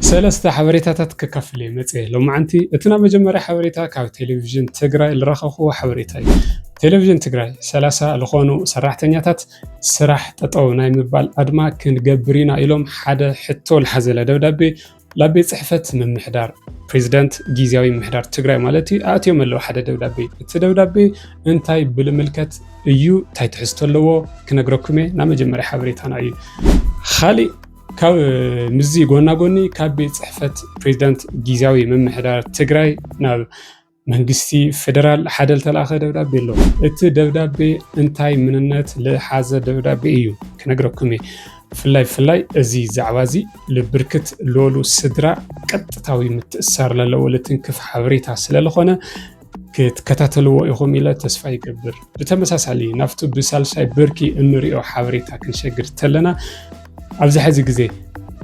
ሰለስተ ሓበሬታታት ክከፍል መጽእ ሎማዓንቲ እትና መጀመርያ ሓበሬታ ካብ ቴሌቪዥን ትግራይ ዝረኸብኩ ሓበሬታ እዩ። ቴሌቪዥን ትግራይ 30 ዝኾኑ ሰራሕተኛታት ስራሕ ጠጠው ናይ ምባል ኣድማ ክንገብር ኢና ኢሎም ሓደ ሕቶ ዝሓዘለ ደብዳቤ ላቤ ጽሕፈት ምምሕዳር ፕሬዝዳንት ጊዜያዊ ምምሕዳር ትግራይ ማለት እዩ ኣትዮም ኣለዉ ሓደ ደብዳቤ። እቲ ደብዳቤ እንታይ ብልምልከት እዩ እንታይ ትሕዝቶ ኣለዎ ክነግረኩም ና መጀመርያ ሓበሬታና እዩ። ካሊእ ካብ ምዚ ጎና ጎኒ ካብ ቤት ጽሕፈት ፕሬዝዳንት ጊዜያዊ ምምሕዳር ትግራይ ናብ መንግስቲ ፌደራል ሓደ ዝተላኸ ደብዳቤ ኣሎ። እቲ ደብዳቤ እንታይ ምንነት ዝሓዘ ደብዳቤ እዩ ክነግረኩም ፍላይ እዚ ዛዕባ እዚ ልብርክት ለሉ ስድራ ቀጥታዊ ምትእሳር ዘለዎ ልትንክፍ ሓበሬታ ስለለኾነ ክትከታተልዎ ኢኹም ኢለ ተስፋ ይገብር። ብተመሳሳሊ ናፍቱ ብሳልሳይ ብርኪ እንሪኦ ሓበሬታ ክንሸግር ተለና ኣብዚ ሕዚ ግዜ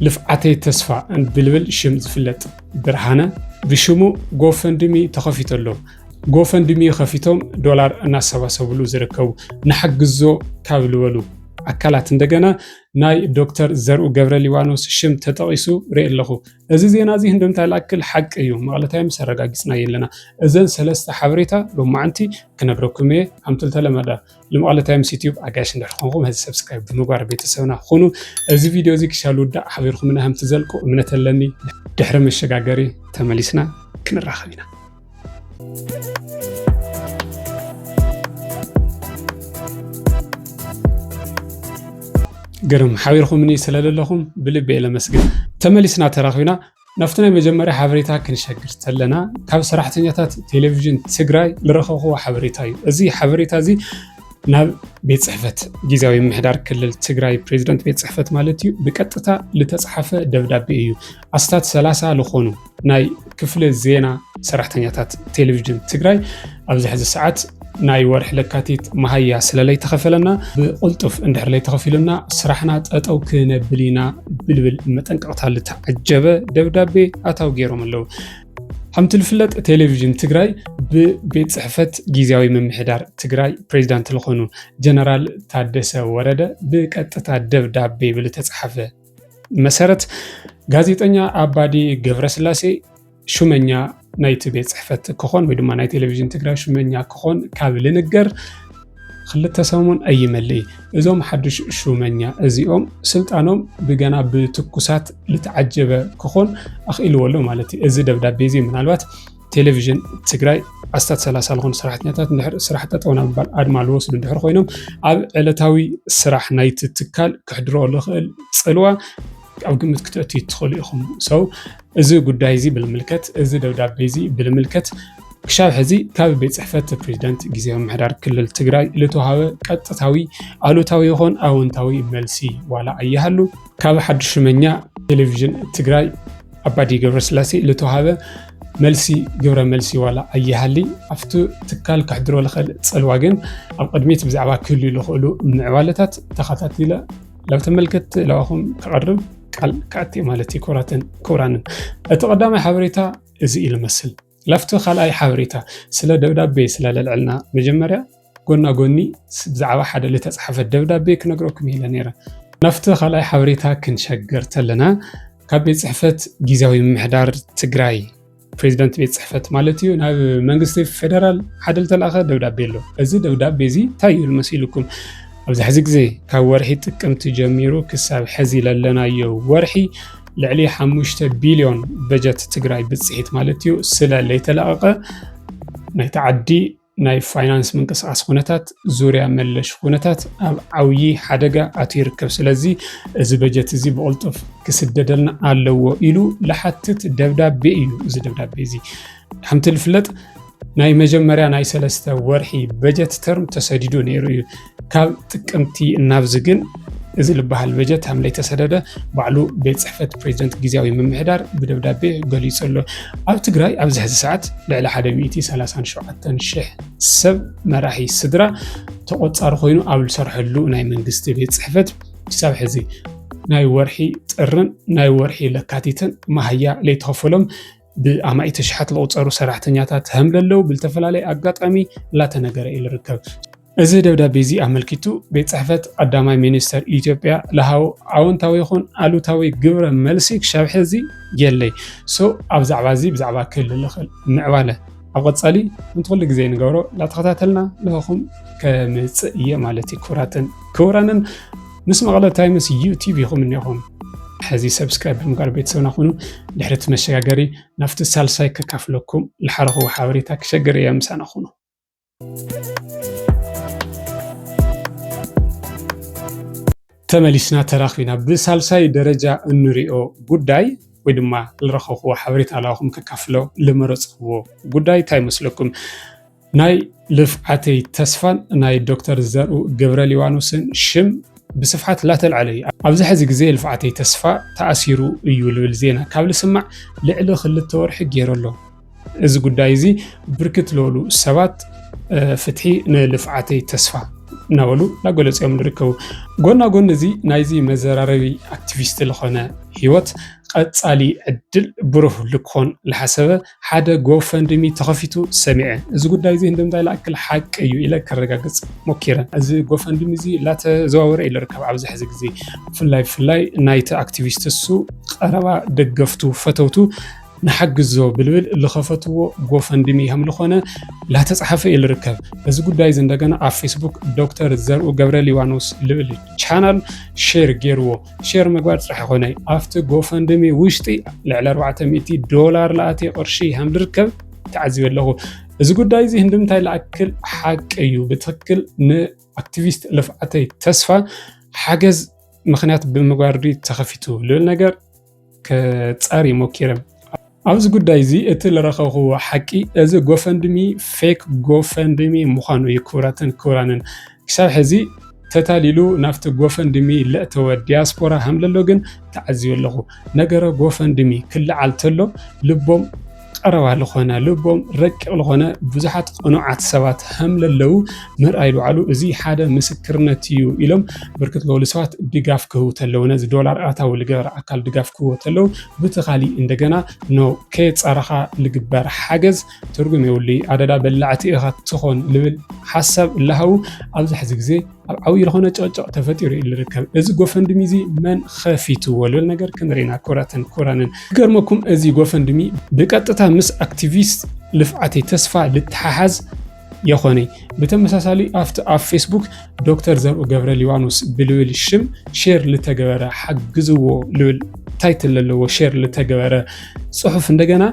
ልፍዓተይ ተስፋ ብልብል ሽም ዝፍለጥ ብርሃነ ብሽሙ ጎፈንድሚ ተኸፊቱ ኣሎ። ጎፈንድሚ ከፊቶም ዶላር እናሰባሰብሉ ዝርከቡ ንሓግዞ ካብ ልበሉ ኣካላት እንደገና ናይ ዶክተር ዘርኡ ገብረ ሊባኖስ ሽም ተጠቂሱ ርኢ ኣለኹ። እዚ ዜና እዚ እንደምታይ ላክል ሓቂ እዩ መቐለታይም ሰረጋጊፅና የለና። እዘን ሰለስተ ሓበሬታ ሎማዓንቲ ክነግረኩም እየ። ከምቲ ዝተለመደ ንመቐለታይም ዩቲዩብ ኣጋይሽ እንዳርኾንኩም ህዚ ሰብስክራይብ ብምግባር ቤተሰብና ሁኑ። እዚ ቪድዮ እዚ ክሻሉ ዳ ሓቢርኩም ከም ትዘልቁ እምነት ኣለኒ። ድሕሪ መሸጋገሪ ተመሊስና ክንራኸብ ኢና። ገርም ሓቢርኩምኒ ስለለለኹም ብልቤ ለመስግን ተመሊስና ተራኺብና ናፍቲ ናይ መጀመርያ ሓበሬታ ክንሸግር ተለና ካብ ሰራሕተኛታት ቴሌቪዥን ትግራይ ዝረኸብኩ ሓበሬታ እዩ። እዚ ሓበሬታ እዚ ናብ ቤት ጽሕፈት ጊዜያዊ ምምሕዳር ክልል ትግራይ ፕሬዝዳንት ቤት ጽሕፈት ማለት እዩ ብቀጥታ ዝተጻሕፈ ደብዳቤ እዩ። ኣስታት 30 ዝኾኑ ናይ ክፍለ ዜና ሰራሕተኛታት ቴሌቪዥን ትግራይ ኣብዚ ሕዚ ሰዓት ናይ ወርሕ ለካቲት መሃያ ስለለይ ተኸፈለና ብቁልጡፍ እንድሕር ላይ ተኸፊሉና ስራሕና ጠጠው ክነብሊና ብልብል መጠንቀቕታ ዝተዓጀበ ደብዳቤ ኣታው ገይሮም ኣለዉ። ከምቲ ዝፍለጥ ቴሌቪዥን ትግራይ ብቤት ጽሕፈት ጊዜያዊ ምምሕዳር ትግራይ ፕሬዝዳንት ዝኾኑ ጀነራል ታደሰ ወረደ ብቀጥታ ደብዳቤ ብልተጻሕፈ መሰረት ጋዜጠኛ ኣባዲ ገብረስላሴ ሹመኛ ናይቲ ቤት ጽሕፈት ክኾን ወይ ድማ ናይ ቴሌቪዥን ትግራይ ሹመኛ ክኾን ካብ ልንገር ክልተ ሰሙን ኣይመልእ። እዞም ሓድሽ ሹመኛ እዚኦም ስልጣኖም ብገና ብትኩሳት ልተዓጀበ ክኾን ኣኽኢልዎ ኣሎ ማለት እዩ። እዚ ደብዳቤ እዚ ምናልባት ቴሌቪዥን ትግራይ ኣስታት 30 ዝኾኑ ሰራሕተኛታት እንድሕር ስራሕ ጠጠው ናብባል ኣድማ ልወስዱ እንድሕር ኮይኖም ኣብ ዕለታዊ ስራሕ ናይቲ ትካል ክሕድሮ ዝኽእል ጽልዋ ኣብ ግምት ክትእትዩ ትኽእሉ ኢኹም። ሰው እዚ ጉዳይ እዚ ብልምልከት እዚ ደብዳቤ እዚ ብልምልከት ክሻብ ሕዚ ካብ ቤት ጽሕፈት ፕሬዝዳንት ጊዜያዊ ምምሕዳር ክልል ትግራይ ልተዋሃበ ቀጥታዊ ኣሉታዊ ይኹን ኣወንታዊ መልሲ ዋላ ኣይሃሉ። ካብ ሓድሽ ሹመኛ ቴሌቪዥን ትግራይ ኣባዲ ገብረስላሴ ልተዋሃበ መልሲ ግብረ መልሲ ዋላ ኣይሃሊ። ኣብቲ ትካል ክሕድሮ ዝኽእል ጽልዋ ግን ኣብ ቅድሚት ብዛዕባ ክህልዩ ዝኽእሉ ምዕባለታት ተኸታቲለ ላብ ተመልከት ለዋኹም ክቐርብ ቃል ካእቲ ማለት ክቡራንን እቲ ቀዳማይ ሓበሬታ እዚ ኢሉ መስል ላፍቲ ካልኣይ ሓበሬታ ስለ ደብዳቤ ስለለልዕልና መጀመርያ ጎና ጎኒ ብዛዕባ ሓደ ዝተጻሕፈ ደብዳቤ ክነግረኩም ኢለ ነይረ። ናፍቲ ካልኣይ ሓበሬታ ክንሸገር ተለና ካብ ቤት ጽሕፈት ጊዜያዊ ምምሕዳር ትግራይ ፕሬዝዳንት ቤት ጽሕፈት ማለት እዩ ናብ መንግስቲ ፌደራል ሓደ ዝተላኸ ደብዳቤ ኣሎ። እዚ ደብዳቤ እዚ እንታይ እዩ መሲልኩም? ኣብዚ ሕዚ ግዜ ካብ ወርሒ ጥቅምቲ ጀሚሩ ክሳብ ሕዚ ለለናዮ ወርሒ ልዕሊ 5 ቢልዮን በጀት ትግራይ ብጽሒት ማለት እዩ ስለ ለይተለቐቐ ናይ ተዓዲ ናይ ፋይናንስ ምንቅስቃስ ኩነታት ዙርያ መለሽ ኩነታት ኣብ ዓብይ ሓደጋ ኣትዩ ይርከብ። ስለዚ እዚ በጀት እዚ ብቁልጡፍ ክስደደልና ኣለዎ ኢሉ ለሓትት ደብዳቤ እዩ። እዚ ደብዳቤ እዚ ከምቲ ዝፍለጥ ናይ መጀመርያ ናይ 3 ወርሒ በጀት ተርም ተሰዲዱ ነይሩ እዩ። ካብ ጥቅምቲ እናብዚ ግን እዚ ልበሃል በጀት hamlay ተሰደደ ባዕሉ ቤት ጽሕፈት ፕሬዝዳንት ጊዜያዊ ምምሕዳር ብደብዳቤ ገሊጹ ኣሎ። ኣብ ትግራይ ኣብዚ ሕዚ ሰዓት ልዕሊ 137,000 ሰብ መራሒ ስድራ ተቆጻሪ ኮይኑ ኣብ ዝሰርሐሉ ናይ መንግስቲ ቤት ጽሕፈት ክሳብ ሕዚ ናይ ወርሒ ጥርን ናይ ወርሒ ለካቲትን ማህያ ለይተኸፈሎም ብኣማኢተ ሽሓት ዝቁጸሩ ሰራሕተኛታት ሃምለለው ብልተፈላለየ ኣጋጣሚ ላተነገረ ይርከብ። እዚ ደብዳቤ እዚ ኣመልኪቱ ቤት ጽሕፈት ቀዳማይ ሚኒስተር ኢትዮጵያ ለሃቦ ኣወንታዊ ይኹን ኣሉታዊ ግብረ መልሲ ክሳብ ሕዚ የለይ ሶ ኣብ ዛዕባ እዚ ብዛዕባ ክልል ልኽእል ምዕባለ ኣብ ቀጻሊ እንትኩሉ ግዜ ንገብሮ ላተኸታተልና ለኹም ከምጽእ እየ ማለት እዩ። ክቡራንን ምስ መቐለ ታይምስ ዩቲዩብ ይኹም እኒኹም ሕዚ ሰብስክራይብ ብምግባር ቤተሰብናኹኑ። ድሕሪ መሸጋገሪ ናብቲ ሳልሳይ ከካፍለኩም ዝሓረኽዎ ሓበሬታ ክሸግር እየ ምሳናኹኑ። ተመሊስና ተራኺብና ብሳልሳይ ደረጃ እንሪኦ ጉዳይ ወይ ድማ ዝረኸብዎ ሓበሬታ ኣለኹም ከካፍሎ ዝመረፅኽዎ ጉዳይ እንታይ ይመስለኩም? ናይ ልፍዓተይ ተስፋን ናይ ዶክተር ዘርኡ ገብረሊባኖስን ሽም ብስፍሓት ላተልዓለ እዩ። ኣብዚ ሕዚ ግዜ ልፍዓተይ ተስፋ ተኣሲሩ እዩ ልብል ዜና ካብ ዝስማዕ ልዕሊ 2 ወርሒ ገይሩ ኣሎ። እዚ ጉዳይ እዚ ብርክት ዝበሉ ሰባት ፍትሒ ንልፍዓተይ ተስፋ እናበሉ እናገለፅዮም ዝርከቡ ጎና ጎኒ እዚ ናይዚ መዘራረቢ ኣክቲቪስት ዝኾነ ሂወት ቀጻሊ ዕድል ብሩህ ልክኾን ዝሓሰበ ሓደ ጎፈንድሚ ተኸፊቱ ሰሚዐ። እዚ ጉዳይ እዚ እንደምታይ ዝኣክል ሓቂ እዩ ኢለ ከረጋግፅ ሞኪረ። እዚ ጎፈንድሚ እዚ ላተዘዋወረ እዩ ዝርከብ ኣብዚ ሕዚ ግዜ ብፍላይ ናይቲ ኣክቲቪስት እሱ ቀረባ ደገፍቱ ፈተውቱ ንሓግዞ ብልብል ዝኸፈትዎ ጎፈንድሚ ከም ዝኾነ ላተፃሓፈ እዩ ዝርከብ። እዚ ጉዳይ እዚ እንደገና ኣብ ፌስቡክ ዶክተር ዘርኡ ገብረሊባኖስ ልብል ቻናል ሼር ገይርዎ። ሼር ምግባር ጥራሕ ይኾነ ኣብቲ ጎፈንድሚ ውሽጢ ልዕሊ $400 ለኣተየ ቅርሺ ከም ዝርከብ ተዓዚበ ኣለኹ። እዚ ጉዳይ እዚ እንደምታይ ዝኣክል ሓቂ እዩ ብትክክል ንኣክቲቪስት ልፍዓተይ ተስፋ ሓገዝ ምክንያት ብምግባር ተኸፊቱ ልብል ነገር ከፃሪ ሞኪረ። ኣብዚ ጉዳይ እዚ እቲ ዝረኸብኽዎ ሓቂ እዚ ጎፈንድሚ ፌክ ጎፈንድሚ ምዃኑ እዩ። ክቡራንን ክሳብ ሕዚ ተታሊሉ ናብቲ ጎፈንድሚ ለእተወ ዲያስፖራ ከም ዘሎ ግን ተዓዚቡ ኣለኹ። ነገረ ጎፈንድሚ ክለዓል ተሎ ልቦም ቀረባ ዝኾነ ልቦም ረቂቕ ዝኾነ ብዙሓት ቅኑዓት ሰባት ከም ዘለው ምርኣይ በዓሉ እዚ ሓደ ምስክርነት እዩ ኢሎም ብርክት ዝበሉ ሰባት ድጋፍ ክህቡ ተለው ነዚ ዶላር ኣታዊ ዝገበረ ኣካል ድጋፍ ክህቡ ተለው በቲ ካሊእ እንደገና ከየፃረኻ ዝግበር ሓገዝ ትርጉም የብሉ ኣደዳ በላዕቲ ኢኻ ትኾን ዝብል ሓሳብ ዝሃቡ ኣብዚ ሕዚ ግዜ ኣብ ዓብይ ዝኾነ ጨቅጨቅ ተፈጢሩ እዩ ዝርከብ። እዚ ጎፈንድሚ እዚ መን ከፊትዎ ዝብል ነገር ክንሪና ኩራንን ገርመኩም እዚ ጎፈንድሚ ብቀጥታ ምስ ኣክቲቪስት ልፍዓተይ ተስፋ ልተሓሓዝ የኾነ። ብተመሳሳሊ ኣብቲ ኣብ ፌስቡክ ዶክተር ዘርኡ ገብረሊባኖስ ብልብል ሽም ሼር ልተገበረ ሓግዝዎ ልብል ታይትል ዘለዎ ሼር ልተገበረ ፅሑፍ እንደገና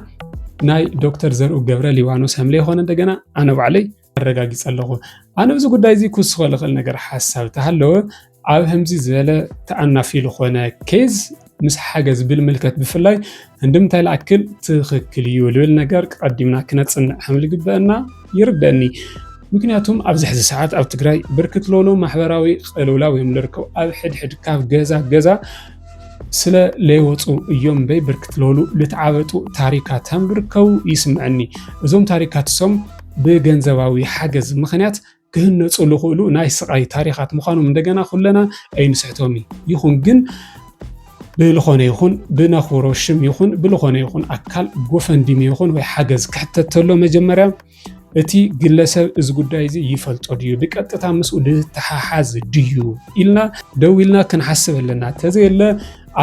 ናይ ዶክተር ዘርኡ ገብረሊባኖስ ከም ዘይኮነ እንደገና ኣነ ባዕለይ ኣረጋጊፅ ኣለኹ። ኣነ እዚ ጉዳይ እዚ ክውስኮ ዝኽእል ነገር ሓሳብ ተሃለወ ኣብ ከምዚ ዝበለ ተኣናፊ ዝኾነ ኬዝ ምስ ሓገዝ ብምልከት ብፍላይ እንደምታይ ዝኣክል ትክክል እዩ ዝብል ነገር ቀዲምና ክነፅንዕ ከም ዝግበአና ይርደአኒ። ምክንያቱም ኣብዚ ሕዚ ሰዓት ኣብ ትግራይ ብርክት ዝበሉ ማሕበራዊ ቅልውላው እዮም ዝርከቡ። ኣብ ሕድሕድ ካብ ገዛ ስለ ለይወፁ እዮም በይ ብርክት ዝበሉ ልትዓበጡ ታሪካት ከም ዝርከቡ ይስምዐኒ። እዞም ታሪካት ሶም ብገንዘባዊ ሓገዝ ምክንያት ክህነፁ ዝኽእሉ ናይ ስቃይ ታሪካት ምዃኖም እንደገና ኩለና ኣይንስሕቶም ይኹን ግን ብልኾነ ይኹን ብነኽብሮ ሽም ይኹን ብልኾነ ይኹን ኣካል ጎፈንድሚ ይኹን ወይ ሓገዝ ክሕተት ተሎ መጀመርያ እቲ ግለሰብ እዚ ጉዳይ እዚ ይፈልጦ ድዩ ብቀጥታ ምስኡ ልተሓሓዝ ድዩ ኢልና ደው ኢልና ክንሓስብ ኣለና። ተዘየለ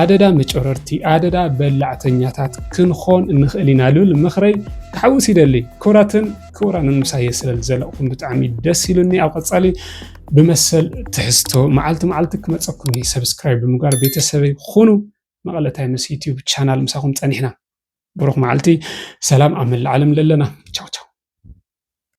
ኣደዳ መጨረርቲ ኣደዳ በላዕተኛታት ክንኾን ንኽእል ኢና ልብል ምኽረይ ክሓውስ ይደሊ። ክቡራንን ምሳየ ስለዘለቕኩም ብጣዕሚ ደስ ኢሉኒ። ኣብ ቀፃሊ ብመሰል ትሕዝቶ መዓልቲ ክመፀኩም ሰብስክራይብ ብምግባር ቤተሰበይ ኩኑ። መቐለ ታይምስ ዩቲዩብ ቻናል ምሳኹም ፀኒሕና። ብሩኽ መዓልቲ ሰላም ኣብ መላእ ዓለም ለለና። ቻው ቻው።